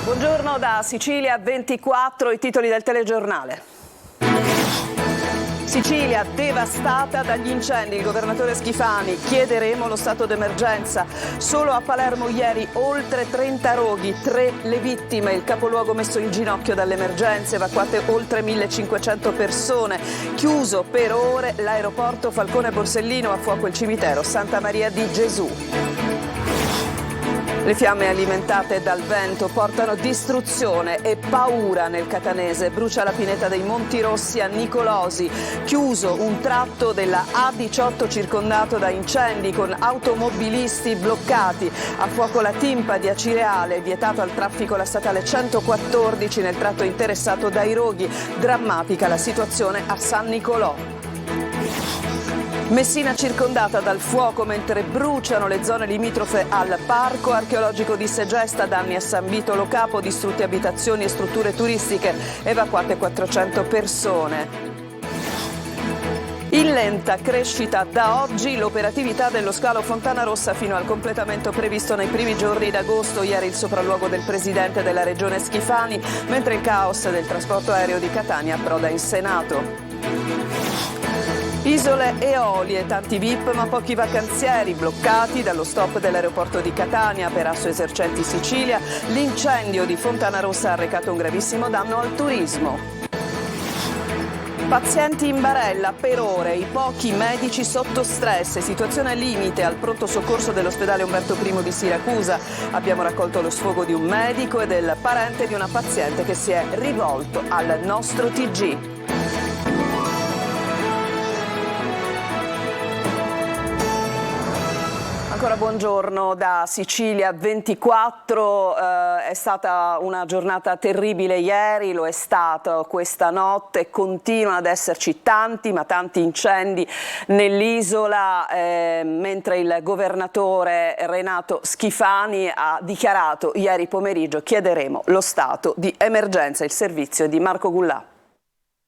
Buongiorno da Sicilia 24, i titoli del telegiornale. Sicilia devastata dagli incendi, il governatore Schifani, chiederemo lo stato d'emergenza. Solo a Palermo ieri oltre 30 roghi, 3 le vittime, il capoluogo messo in ginocchio dalle emergenze, evacuate oltre 1500 persone. Chiuso per ore l'aeroporto Falcone Borsellino, a fuoco il cimitero Santa Maria di Gesù. Le fiamme alimentate dal vento portano distruzione e paura nel catanese. Brucia la pineta dei Monti Rossi a Nicolosi. Chiuso un tratto della A18 circondato da incendi con automobilisti bloccati. A fuoco la Timpadi a Cireale. Vietato al traffico la statale 114 nel tratto interessato dai roghi. Drammatica la situazione a San Nicolò. Messina circondata dal fuoco mentre bruciano le zone limitrofe al parco archeologico di Segesta, danni a San Vito Lo Capo, distrutte abitazioni e strutture turistiche, evacuate 400 persone. In lenta crescita da oggi l'operatività dello scalo Fontana Rossa fino al completamento previsto nei primi giorni d'agosto. Ieri il sopralluogo del presidente della regione Schifani, mentre il caos del trasporto aereo di Catania approda in Senato. Isole Eolie, tanti VIP ma pochi vacanzieri, bloccati dallo stop dell'aeroporto di Catania per Asso Esercenti Sicilia. L'incendio di Fontana Rossa ha arrecato un gravissimo danno al turismo. Pazienti in barella per ore, i pochi medici sotto stress, situazione limite al pronto soccorso dell'ospedale Umberto I di Siracusa. Abbiamo raccolto lo sfogo di un medico e del parente di una paziente che si è rivolto al nostro TG. Ancora buongiorno da Sicilia 24, è stata una giornata terribile ieri, lo è stata questa notte, continuano ad esserci tanti incendi nell'isola, mentre il governatore Renato Schifani ha dichiarato ieri pomeriggio chiederemo lo stato di emergenza, il servizio di Marco Gullà.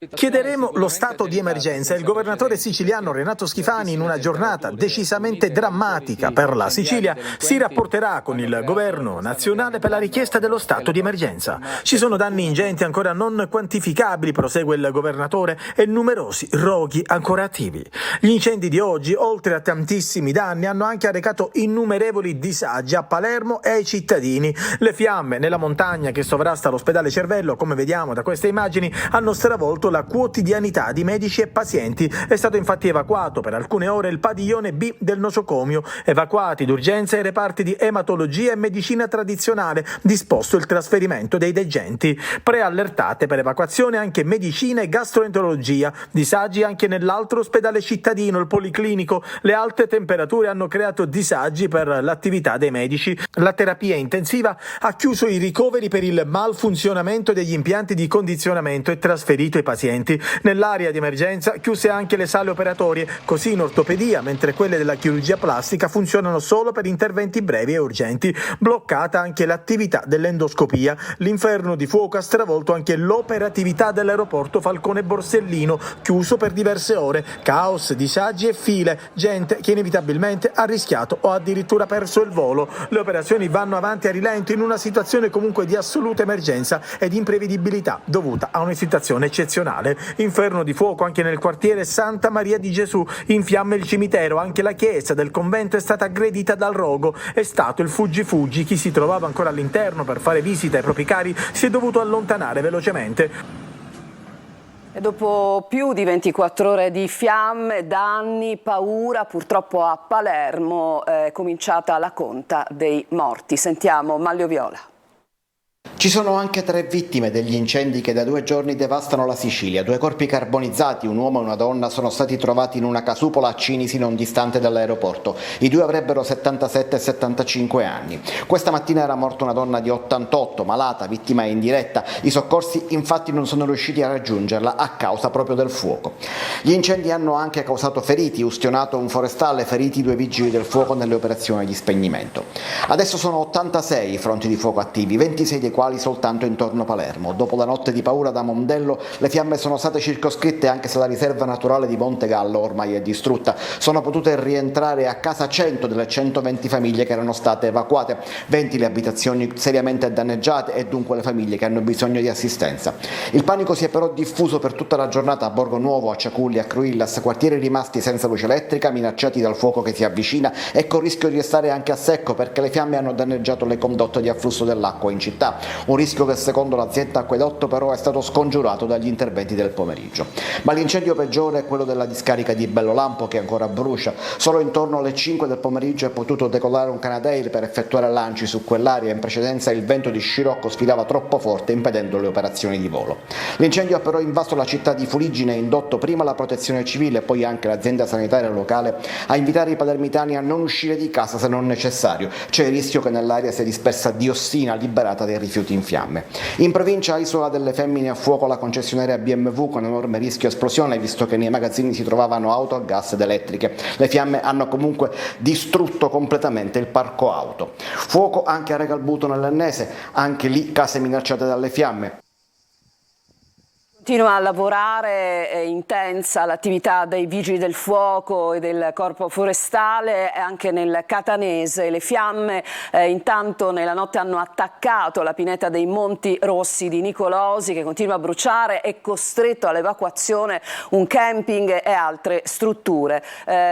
Chiederemo lo stato di emergenza. Il governatore siciliano Renato Schifani, in una giornata decisamente drammatica per la Sicilia, si rapporterà con il governo nazionale per la richiesta dello stato di emergenza. Ci sono danni ingenti ancora non quantificabili, prosegue il governatore, e numerosi roghi ancora attivi. Gli incendi di oggi, oltre a tantissimi danni, hanno anche arrecato innumerevoli disagi a Palermo e ai cittadini. Le fiamme nella montagna che sovrasta l'ospedale Cervello, come vediamo da queste immagini, hanno stravolto la quotidianità di medici e pazienti. È stato infatti evacuato per alcune ore il padiglione B del nosocomio, evacuati d'urgenza i reparti di ematologia e medicina tradizionale, disposto il trasferimento dei degenti. Preallertate per evacuazione anche medicina e gastroenterologia, disagi anche nell'altro ospedale cittadino, il policlinico. Le alte temperature hanno creato disagi per l'attività dei medici. La terapia intensiva ha chiuso i ricoveri per il malfunzionamento degli impianti di condizionamento e trasferito i pazienti. Nell'area di emergenza chiuse anche le sale operatorie, così in ortopedia, mentre quelle della chirurgia plastica funzionano solo per interventi brevi e urgenti. Bloccata anche l'attività dell'endoscopia. L'inferno di fuoco ha stravolto anche l'operatività dell'aeroporto Falcone Borsellino, chiuso per diverse ore. Caos, disagi e file, gente che inevitabilmente ha rischiato o addirittura perso il volo. Le operazioni vanno avanti a rilento in una situazione comunque di assoluta emergenza ed imprevedibilità dovuta a una situazione eccezionale. Inferno di fuoco anche nel quartiere Santa Maria di Gesù, in fiamme il cimitero, anche la chiesa del convento è stata aggredita dal rogo. È stato il fuggi-fuggi, chi si trovava ancora all'interno per fare visita ai propri cari si è dovuto allontanare velocemente. E dopo più di 24 ore di fiamme, danni, paura, purtroppo a Palermo è cominciata la conta dei morti. Sentiamo Maglio Viola. Ci sono anche 3 vittime degli incendi che da 2 giorni devastano la Sicilia. 2 corpi carbonizzati, un uomo e una donna, sono stati trovati in una casupola a Cinisi, non distante dall'aeroporto. I 2 avrebbero 77 e 75 anni. Questa mattina era morta una donna di 88, malata, vittima indiretta. I soccorsi infatti non sono riusciti a raggiungerla a causa proprio del fuoco. Gli incendi hanno anche causato feriti, ustionato un forestale, feriti 2 vigili del fuoco nelle operazioni di spegnimento. Adesso sono 86 i fronti di fuoco attivi, 26 dei quali locali soltanto intorno a Palermo. Dopo la notte di paura da Mondello, le fiamme sono state circoscritte, anche se la riserva naturale di Montegallo ormai è distrutta. Sono potute rientrare a casa 100 delle 120 famiglie che erano state evacuate, 20 le abitazioni seriamente danneggiate e dunque le famiglie che hanno bisogno di assistenza. Il panico si è però diffuso per tutta la giornata a Borgo Nuovo, a Ciaculli, a Cruillas, quartieri rimasti senza luce elettrica, minacciati dal fuoco che si avvicina e con rischio di restare anche a secco perché le fiamme hanno danneggiato le condotte di afflusso dell'acqua in città, un rischio che secondo l'azienda Acquedotto però è stato scongiurato dagli interventi del pomeriggio. Ma l'incendio peggiore è quello della discarica di Bellolampo che ancora brucia. Solo intorno alle 5 del pomeriggio è potuto decollare un Canadair per effettuare lanci su quell'area. In precedenza il vento di scirocco sfilava troppo forte impedendo le operazioni di volo. L'incendio ha però invaso la città di Fuliggine e indotto prima la protezione civile e poi anche l'azienda sanitaria locale a invitare i palermitani a non uscire di casa se non necessario. C'è il rischio che nell'aria sia dispersa diossina liberata dai rifiuti in fiamme. In provincia Isola delle Femmine a fuoco la concessionaria BMW con enorme rischio esplosione visto che nei magazzini si trovavano auto a gas ed elettriche. Le fiamme hanno comunque distrutto completamente il parco auto. Fuoco anche a Regalbuto nell'Ennese, anche lì case minacciate dalle fiamme. Continua a lavorare, è intensa l'attività dei vigili del fuoco e del corpo forestale anche nel catanese. Le fiamme intanto nella notte hanno attaccato la pineta dei Monti Rossi di Nicolosi che continua a bruciare e costretto all'evacuazione un camping e altre strutture.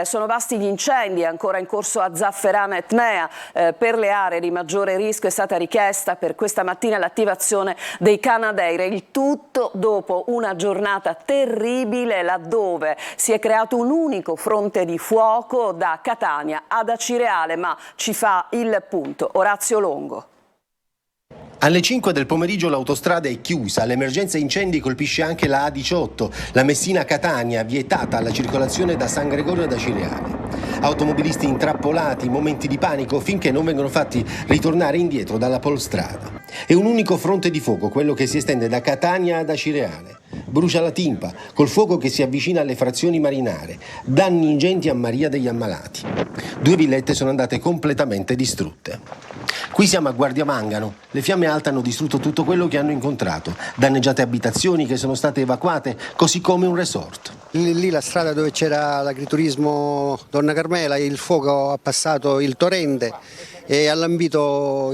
Sono vasti gli incendi ancora in corso a Zafferana Etnea. Per le aree di maggiore rischio è stata richiesta per questa mattina l'attivazione dei Canadair. Il tutto dopo una giornata terribile laddove si è creato un unico fronte di fuoco da Catania ad Acireale, ma ci fa il punto Orazio Longo. Alle 5 del pomeriggio l'autostrada è chiusa, l'emergenza incendi colpisce anche la A18, la Messina-Catania, vietata la circolazione da San Gregorio ad Acireale. Automobilisti intrappolati, momenti di panico finché non vengono fatti ritornare indietro dalla polstrada. È un unico fronte di fuoco, quello che si estende da Catania ad Acireale. Brucia la Timpa, col fuoco che si avvicina alle frazioni marinare. Danni ingenti a Maria degli Ammalati. 2 villette sono andate completamente distrutte. Qui siamo a Guardia Mangano. Le fiamme alte hanno distrutto tutto quello che hanno incontrato. Danneggiate abitazioni che sono state evacuate, così come un resort. Lì la strada dove c'era l'agriturismo Donna Carmela, il fuoco ha passato il torrente e ha lambito,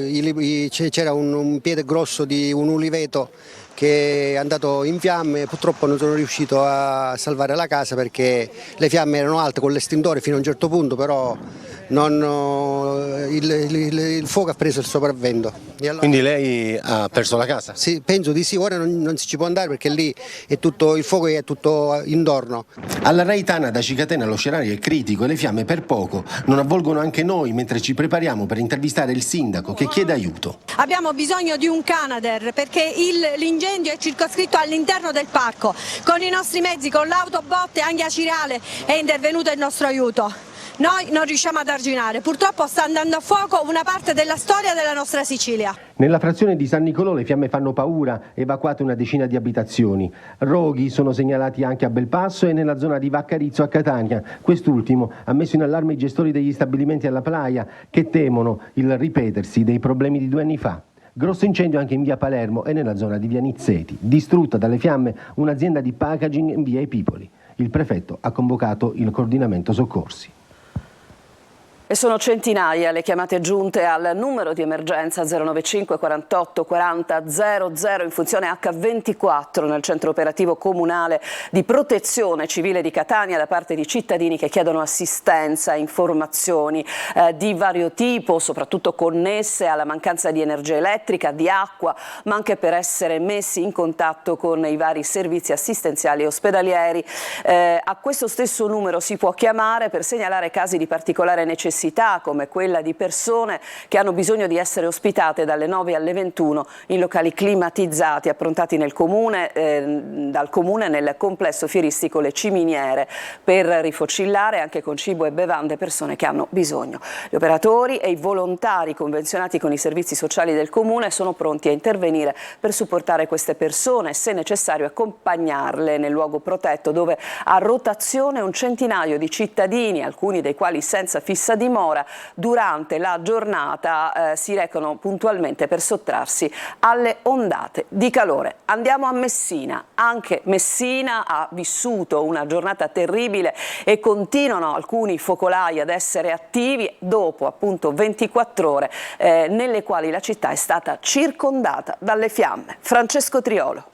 c'era un piede grosso di un uliveto che è andato in fiamme. Purtroppo non sono riuscito a salvare la casa perché le fiamme erano alte con l'estintore fino a un certo punto, però il fuoco ha preso il sopravvento. Allora, quindi lei ha perso la casa? Sì, penso di sì, ora non si ci può andare perché lì è tutto, il fuoco è tutto intorno. Alla Raitana da Cicatena lo scenario è critico e le fiamme per poco non avvolgono anche noi mentre ci prepariamo per intervistare il sindaco che chiede aiuto. Abbiamo bisogno di un Canadair perché l'incendio è circoscritto all'interno del parco. Con i nostri mezzi, con l'autobotte anche a Acireale è intervenuto il nostro aiuto. Noi non riusciamo ad arginare, purtroppo sta andando a fuoco una parte della storia della nostra Sicilia. Nella frazione di San Nicolò le fiamme fanno paura, evacuate una decina di abitazioni. Roghi sono segnalati anche a Belpasso e nella zona di Vaccarizzo a Catania. Quest'ultimo ha messo in allarme i gestori degli stabilimenti alla Playa che temono il ripetersi dei problemi di 2 anni fa. Grosso incendio anche in via Palermo e nella zona di via Nizzeti. Distrutta dalle fiamme un'azienda di packaging in via Epipoli. Il prefetto ha convocato il coordinamento soccorsi. E sono centinaia le chiamate giunte al numero di emergenza 095 48 40 00 in funzione H24 nel centro operativo comunale di protezione civile di Catania da parte di cittadini che chiedono assistenza, informazioni di vario tipo, soprattutto connesse alla mancanza di energia elettrica, di acqua, ma anche per essere messi in contatto con i vari servizi assistenziali e ospedalieri. A questo stesso numero si può chiamare per segnalare casi di particolare necessità come quella di persone che hanno bisogno di essere ospitate dalle 9 alle 21 in locali climatizzati approntati dal comune nel complesso fieristico Le Ciminiere per rifocillare anche con cibo e bevande persone che hanno bisogno. Gli operatori e i volontari convenzionati con i servizi sociali del comune sono pronti a intervenire per supportare queste persone e se necessario accompagnarle nel luogo protetto dove a rotazione un centinaio di cittadini, alcuni dei quali senza fissa dimora, dimora durante la giornata si recano puntualmente per sottrarsi alle ondate di calore. Andiamo a Messina. Anche Messina ha vissuto una giornata terribile e continuano alcuni focolai ad essere attivi dopo appunto 24 ore nelle quali la città è stata circondata dalle fiamme. Francesco Triolo.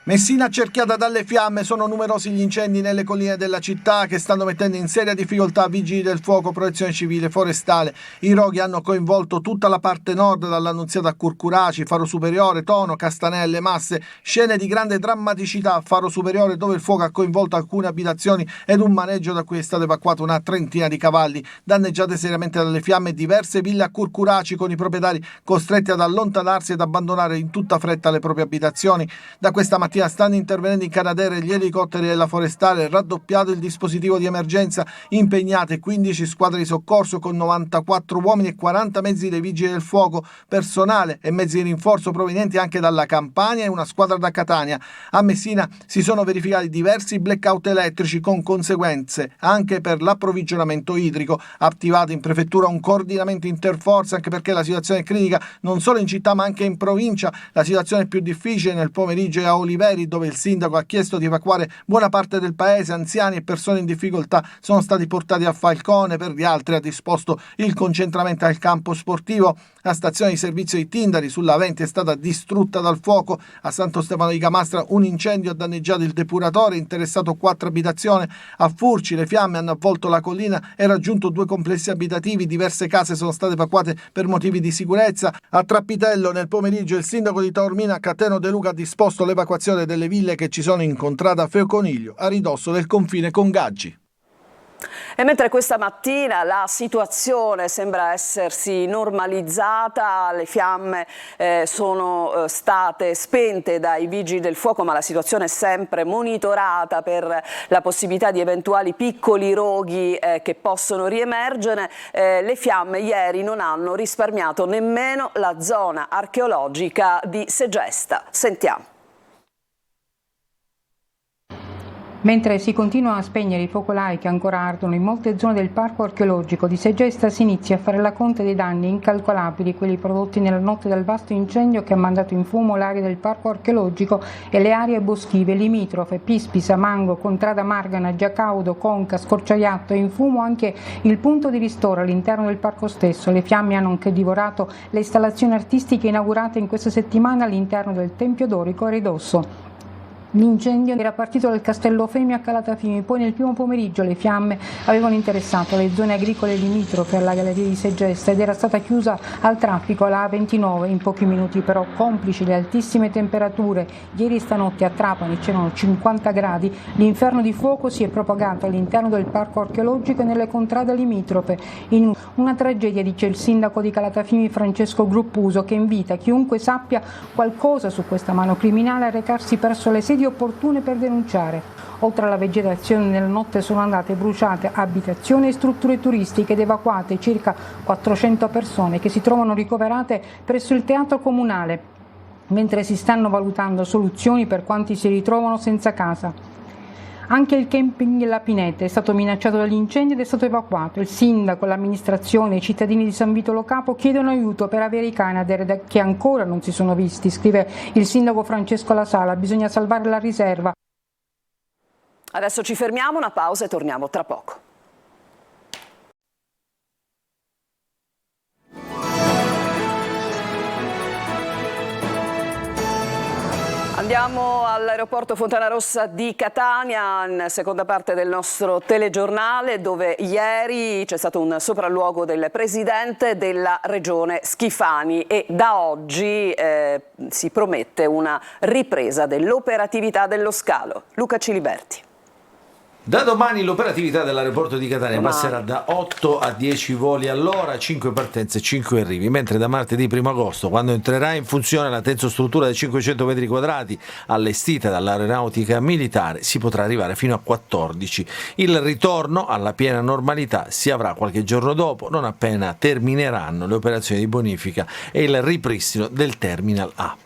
Messina accerchiata dalle fiamme, sono numerosi gli incendi nelle colline della città che stanno mettendo in seria difficoltà vigili del fuoco, protezione civile, forestale. I roghi hanno coinvolto tutta la parte nord, dall'Annunziata a Curcuraci, Faro Superiore, Tono, Castanelle, Masse, scene di grande drammaticità a Faro Superiore dove il fuoco ha coinvolto alcune abitazioni ed un maneggio da cui è stata evacuata una trentina di cavalli, danneggiate seriamente dalle fiamme diverse ville a Curcuraci con i proprietari costretti ad allontanarsi ed abbandonare in tutta fretta le proprie abitazioni. Da questa mattina stanno intervenendo in Canadair gli elicotteri della Forestale, raddoppiato il dispositivo di emergenza, impegnate 15 squadre di soccorso con 94 uomini e 40 mezzi dei vigili del fuoco, personale e mezzi di rinforzo provenienti anche dalla Campania e una squadra da Catania. A Messina si sono verificati diversi blackout elettrici con conseguenze anche per l'approvvigionamento idrico. Attivato in prefettura un coordinamento interforze anche perché la situazione è critica non solo in città ma anche in provincia. La situazione è più difficile nel pomeriggio a Oliveri, dove il sindaco ha chiesto di evacuare buona parte del paese. Anziani e persone in difficoltà sono stati portati a Falcone, per gli altri ha disposto il concentramento al campo sportivo. La stazione di servizio di Tindari sulla Venti è stata distrutta dal fuoco. A Santo Stefano di Camastra un incendio ha danneggiato il depuratore, interessato 4 abitazioni. A Furci le fiamme hanno avvolto la collina e raggiunto 2 complessi abitativi. Diverse case sono state evacuate per motivi di sicurezza. A Trappitello nel pomeriggio il sindaco di Taormina, Cateno De Luca, ha disposto l'evacuazione delle ville che ci sono in contrada Feoconiglio, a ridosso del confine con Gaggi. E mentre questa mattina la situazione sembra essersi normalizzata, le fiamme sono state spente dai vigili del fuoco, ma la situazione è sempre monitorata per la possibilità di eventuali piccoli roghi che possono riemergere. Le fiamme ieri non hanno risparmiato nemmeno la zona archeologica di Segesta. Sentiamo. Mentre si continuano a spegnere i focolai che ancora ardono in molte zone del parco archeologico di Segesta, si inizia a fare la conta dei danni incalcolabili, quelli prodotti nella notte dal vasto incendio che ha mandato in fumo l'area del parco archeologico e le aree boschive limitrofe, Pispisa, Mango, Contrada Margana, Giacaudo, Conca, Scorciaiatto e in fumo anche il punto di ristoro all'interno del parco stesso. Le fiamme hanno anche divorato le installazioni artistiche inaugurate in questa settimana all'interno del Tempio Dorico a ridosso. L'incendio era partito dal Castello Femi a Calatafimi, poi nel primo pomeriggio le fiamme avevano interessato le zone agricole limitrofe alla galleria di Segesta ed era stata chiusa al traffico la A29. In pochi minuti però, complici le altissime temperature, ieri stanotte a Trapani c'erano 50 gradi, l'inferno di fuoco si è propagato all'interno del parco archeologico e nelle contrade limitrofe. In una tragedia, dice il sindaco di Calatafimi Francesco Gruppuso, che invita chiunque sappia qualcosa su questa mano criminale a recarsi presso le sedi opportune per denunciare. Oltre alla vegetazione, nella notte sono andate bruciate abitazioni e strutture turistiche ed evacuate circa 400 persone che si trovano ricoverate presso il teatro comunale, mentre si stanno valutando soluzioni per quanti si ritrovano senza casa. Anche il camping La Pineta è stato minacciato dagli incendi ed è stato evacuato. Il sindaco, l'amministrazione e i cittadini di San Vito Lo Capo chiedono aiuto per avere i Canadair che ancora non si sono visti. Scrive il sindaco Francesco La Sala, bisogna salvare la riserva. Adesso ci fermiamo, una pausa e torniamo tra poco. Andiamo all'aeroporto Fontanarossa di Catania, in seconda parte del nostro telegiornale, dove ieri c'è stato un sopralluogo del presidente della regione Schifani e da oggi si promette una ripresa dell'operatività dello scalo. Luca Ciliberti. Da domani l'operatività dell'aeroporto di Catania passerà da 8 a 10 voli all'ora, 5 partenze e 5 arrivi, mentre da martedì 1 agosto, quando entrerà in funzione la tensostruttura di 500 metri quadrati allestita dall'aeronautica militare, si potrà arrivare fino a 14. Il ritorno alla piena normalità si avrà qualche giorno dopo, non appena termineranno le operazioni di bonifica e il ripristino del Terminal A.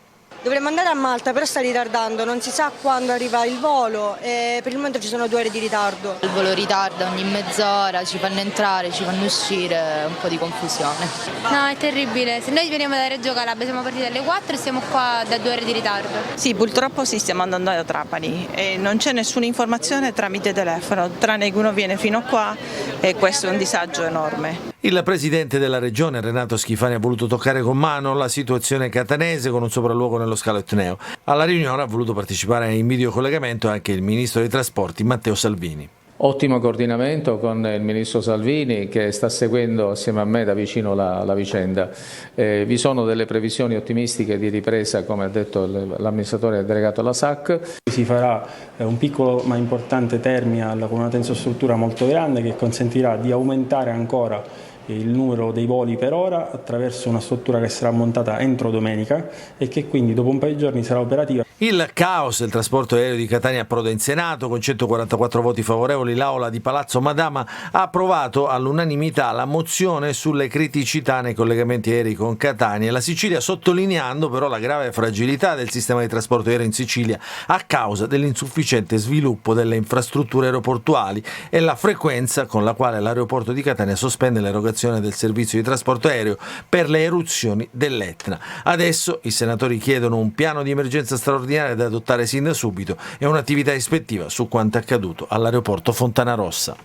Dovremmo andare a Malta, però sta ritardando, non si sa quando arriva il volo e per il momento ci sono 2 ore di ritardo. Il volo ritarda ogni mezz'ora, ci fanno entrare, ci fanno uscire, un po' di confusione. No, è terribile. Se noi veniamo da Reggio Calabria, siamo partiti alle 4 e siamo qua da 2 ore di ritardo. Sì, purtroppo sì, stiamo andando a Trapani e non c'è nessuna informazione tramite telefono, tranne che uno viene fino qua e questo è un disagio enorme. Il presidente della regione Renato Schifani ha voluto toccare con mano la situazione catanese con un sopralluogo nello scalo etneo. Alla riunione ha voluto partecipare in videocollegamento anche il ministro dei trasporti Matteo Salvini. Ottimo coordinamento con il ministro Salvini che sta seguendo assieme a me da vicino la vicenda. Vi sono delle previsioni ottimistiche di ripresa, come ha detto l'amministratore delegato alla SAC. Si farà un piccolo ma importante terminal con una tensostruttura molto grande che consentirà di aumentare ancora il numero dei voli per ora attraverso una struttura che sarà montata entro domenica e che quindi dopo un paio di giorni sarà operativa. Il caos del trasporto aereo di Catania approda in Senato. Con 144 voti favorevoli l'Aula di Palazzo Madama ha approvato all'unanimità la mozione sulle criticità nei collegamenti aerei con Catania e la Sicilia, sottolineando però la grave fragilità del sistema di trasporto aereo in Sicilia a causa dell'insufficiente sviluppo delle infrastrutture aeroportuali e la frequenza con la quale l'aeroporto di Catania sospende l'erogazione del servizio di trasporto aereo per le eruzioni dell'Etna. Adesso i senatori chiedono un piano di emergenza straordinaria da adottare sin da subito e un'attività ispettiva su quanto accaduto all'aeroporto Fontanarossa.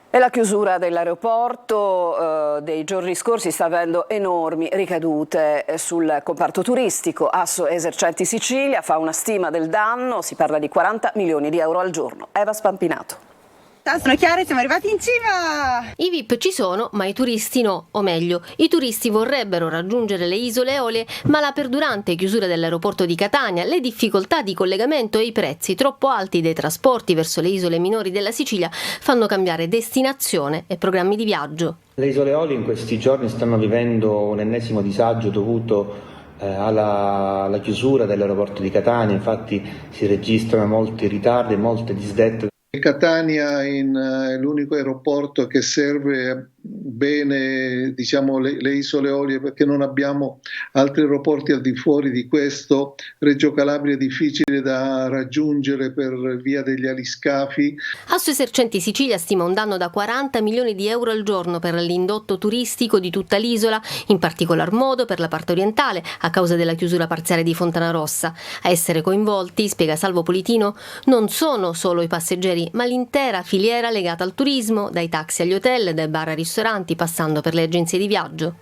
E la chiusura dell'aeroporto dei giorni scorsi sta avendo enormi ricadute sul comparto turistico. Asso Esercenti Sicilia fa una stima del danno, si parla di 40 milioni di euro al giorno. Eva Spampinato. Sono chiare, siamo arrivati in cima! I VIP ci sono, ma i turisti no, o meglio, i turisti vorrebbero raggiungere le isole Eolie, ma la perdurante chiusura dell'aeroporto di Catania, le difficoltà di collegamento e i prezzi troppo alti dei trasporti verso le isole minori della Sicilia fanno cambiare destinazione e programmi di viaggio. Le isole Eolie in questi giorni stanno vivendo un ennesimo disagio dovuto alla chiusura dell'aeroporto di Catania, infatti si registrano molti ritardi e molte disdette. Catania è l'unico aeroporto che serve bene, diciamo, le isole Eolie, perché non abbiamo altri aeroporti al di fuori di questo. Reggio Calabria è difficile da raggiungere per via degli aliscafi. Asso Esercenti Sicilia stima un danno da 40 milioni di euro al giorno per l'indotto turistico di tutta l'isola, in particolar modo per la parte orientale a causa della chiusura parziale di Fontanarossa. A essere coinvolti, spiega Salvo Politino, non sono solo i passeggeri ma l'intera filiera legata al turismo, dai taxi agli hotel, dai bar ai ristoranti, passando per le agenzie di viaggio.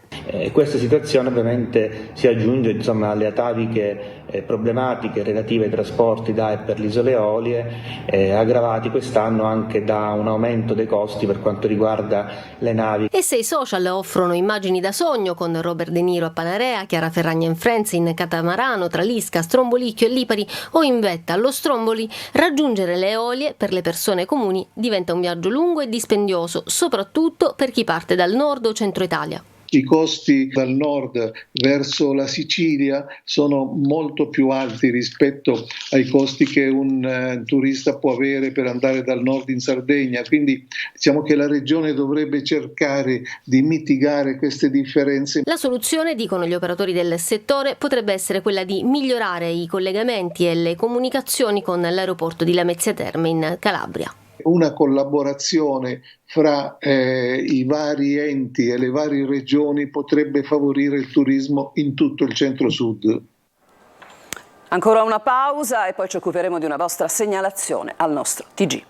Questa situazione ovviamente si aggiunge alle ataviche problematiche relative ai trasporti da e per le isole Eolie, aggravati quest'anno anche da un aumento dei costi per quanto riguarda le navi. E se i social offrono immagini da sogno con Robert De Niro a Panarea, Chiara Ferragna in Friends in catamarano tra l'Isca, Strombolicchio e Lipari o in vetta allo Stromboli, raggiungere le Eolie per le persone comuni diventa un viaggio lungo e dispendioso, soprattutto per chi parte dal nord o centro Italia. I costi dal nord verso la Sicilia sono molto più alti rispetto ai costi che un turista può avere per andare dal nord in Sardegna, quindi diciamo che la regione dovrebbe cercare di mitigare queste differenze. La soluzione, dicono gli operatori del settore, potrebbe essere quella di migliorare i collegamenti e le comunicazioni con l'aeroporto di Lamezia Terme in Calabria. Una collaborazione fra i vari enti e le varie regioni potrebbe favorire il turismo in tutto il centro-sud. Ancora una pausa e poi ci occuperemo di una vostra segnalazione al nostro TG.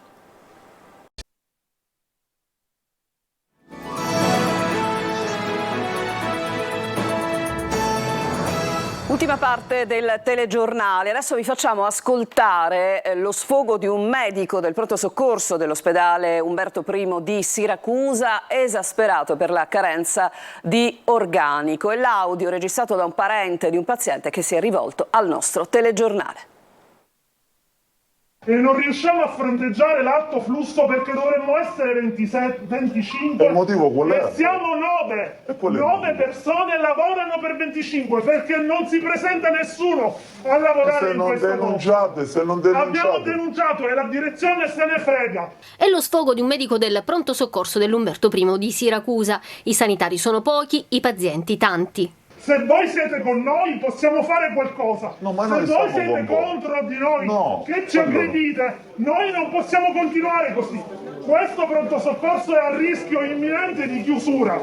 Ultima parte del telegiornale, adesso vi facciamo ascoltare lo sfogo di un medico del pronto soccorso dell'ospedale Umberto I di Siracusa, esasperato per la carenza di organico, e l'audio registrato da un parente di un paziente che si è rivolto al nostro telegiornale. E non riusciamo a fronteggiare l'alto flusso perché dovremmo essere 27, 25 il motivo qual è? E siamo 9 persone lavorano per 25 perché non si presenta nessuno a lavorare in questo modo. Se non denunciate. Abbiamo denunciato e la direzione se ne frega. È lo sfogo di un medico del pronto soccorso dell'Umberto I di Siracusa. I sanitari sono pochi, i pazienti tanti. Se voi siete con noi possiamo fare qualcosa. No, ma se noi voi siamo siete con voi. contro di noi, No, che ci aggredite, noi non possiamo continuare così. Questo pronto soccorso è a rischio imminente di chiusura.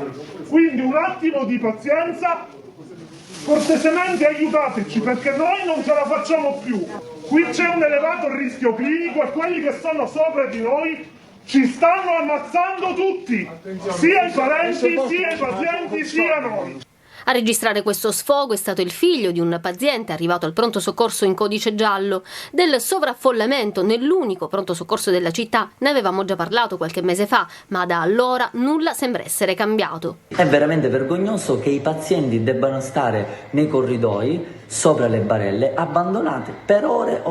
Quindi un attimo di pazienza, cortesemente aiutateci perché noi non ce la facciamo più. Qui c'è un elevato rischio clinico e quelli che sono sopra di noi ci stanno ammazzando tutti, sia i parenti, sia i pazienti, sia noi. A registrare questo sfogo è stato il figlio di un paziente arrivato al pronto soccorso in codice giallo. Del sovraffollamento nell'unico pronto soccorso della città ne avevamo già parlato qualche mese fa, ma da allora nulla sembra essere cambiato. È veramente vergognoso che i pazienti debbano stare nei corridoi, sopra le barelle, abbandonate per ore,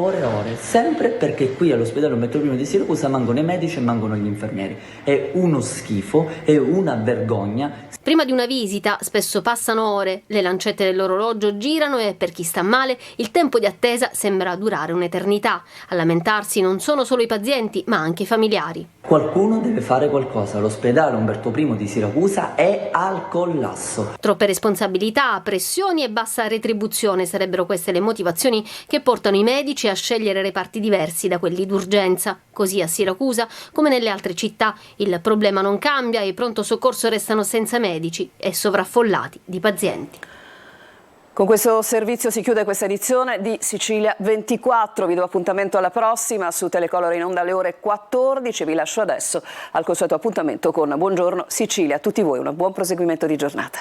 sempre perché qui all'ospedale Metropolitano di Siracusa mancano i medici e mancano gli infermieri. È uno schifo, è una vergogna. Prima di una visita spesso passano ore, le lancette dell'orologio girano e per chi sta male il tempo di attesa sembra durare un'eternità. A lamentarsi non sono solo i pazienti ma anche i familiari. Qualcuno deve fare qualcosa, l'ospedale Umberto I di Siracusa è al collasso. Troppe responsabilità, pressioni e bassa retribuzione sarebbero queste le motivazioni che portano i medici a scegliere reparti diversi da quelli d'urgenza. Così a Siracusa, come nelle altre città, il problema non cambia e i pronto soccorso restano senza medici e sovraffollati di pazienti. Con questo servizio si chiude questa edizione di Sicilia 24. Vi do appuntamento alla prossima su Telecolor in onda alle ore 14. Vi lascio adesso al consueto appuntamento con Buongiorno Sicilia. A tutti voi un buon proseguimento di giornata.